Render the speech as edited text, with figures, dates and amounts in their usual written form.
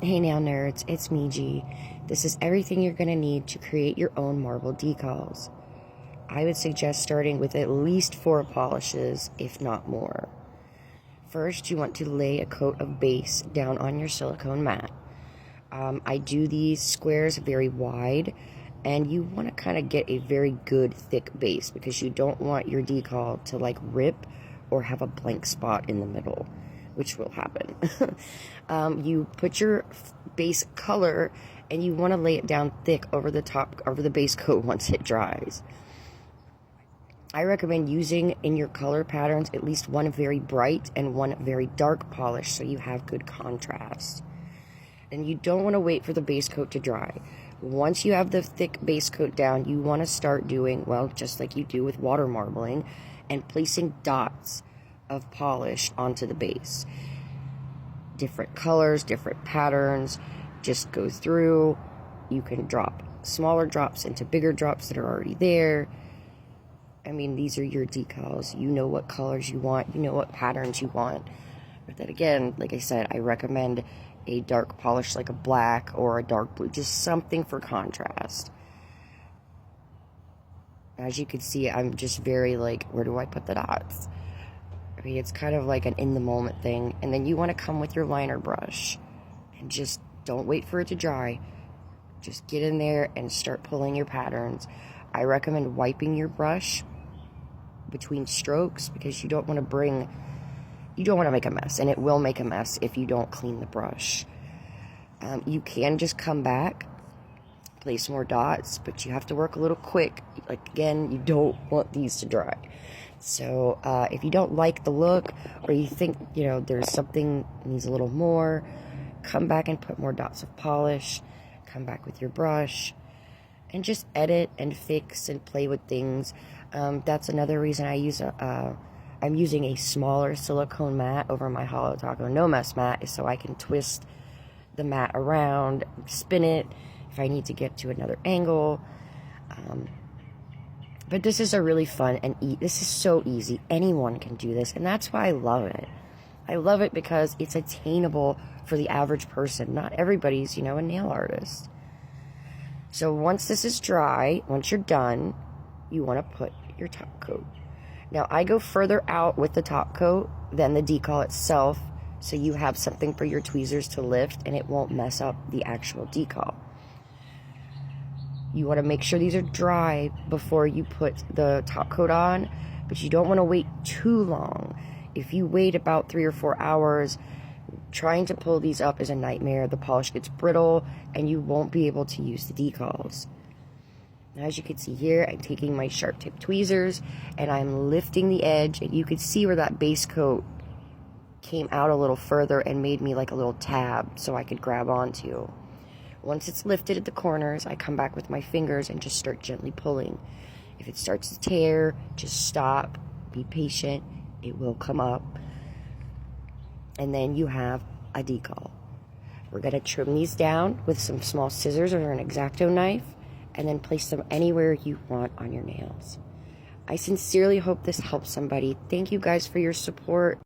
Hey nail nerds, it's me G. This is everything you're going to need to create your own marble decals. I would suggest starting with at least 4 polishes, if not more. First, you want to lay a coat of base down on your silicone mat. I do these squares very wide, and you want to kind of get a very good thick base because you don't want your decal to like rip or have a blank spot in the middle, which will happen. You put your base color and you want to lay it down thick over the base coat once it dries. I recommend using in your color patterns at least one very bright and one very dark polish so you have good contrast. And you don't want to wait for the base coat to dry. Once you have the thick base coat down, you want to start doing, well, just like you do with water marbling, and placing dots of polish onto the base. Different colors, different patterns, just go through. You can drop smaller drops into bigger drops that are already there. I mean, these are your decals. You know what colors you want, you know what patterns you want. But then again, like I said, I recommend a dark polish like a black or a dark blue, just something for contrast. As you can see, I'm just very like, where do I put the dots? I mean, it's kind of like an in the moment thing. And then you want to come with your liner brush and just don't wait for it to dry. Just get in there and start pulling your patterns. I recommend wiping your brush between strokes because you don't want to make a mess, and it will make a mess if you don't clean the brush. You can just come back, place more dots, but you have to work a little quick. Like, again, you don't want these to dry. So if you don't like the look, or you think, there's something needs a little more, come back and put more dots of polish, come back with your brush, and just edit and fix and play with things. That's another reason I'm using a smaller silicone mat over my Hollow Taco No Mess mat, is so I can twist the mat around, spin it if I need to get to another angle. But this is a really fun and this is so easy. Anyone can do this, and that's why I love it. I love it because it's attainable for the average person. Not everybody's, a nail artist. So once this is dry, once you're done, you want to put your top coat. Now, I go further out with the top coat than the decal itself, so you have something for your tweezers to lift and it won't mess up the actual decal. You want to make sure these are dry before you put the top coat on, but you don't want to wait too long. If you wait about 3 or 4 hours, trying to pull these up is a nightmare. The polish gets brittle and you won't be able to use the decals. Now, as you can see here, I'm taking my sharp tip tweezers and I'm lifting the edge, and you can see where that base coat came out a little further and made me like a little tab so I could grab onto. Once it's lifted at the corners, I come back with my fingers and just start gently pulling. If it starts to tear, just stop, be patient, it will come up. And then you have a decal. We're going to trim these down with some small scissors or an Exacto knife, and then place them anywhere you want on your nails. I sincerely hope this helps somebody. Thank you guys for your support.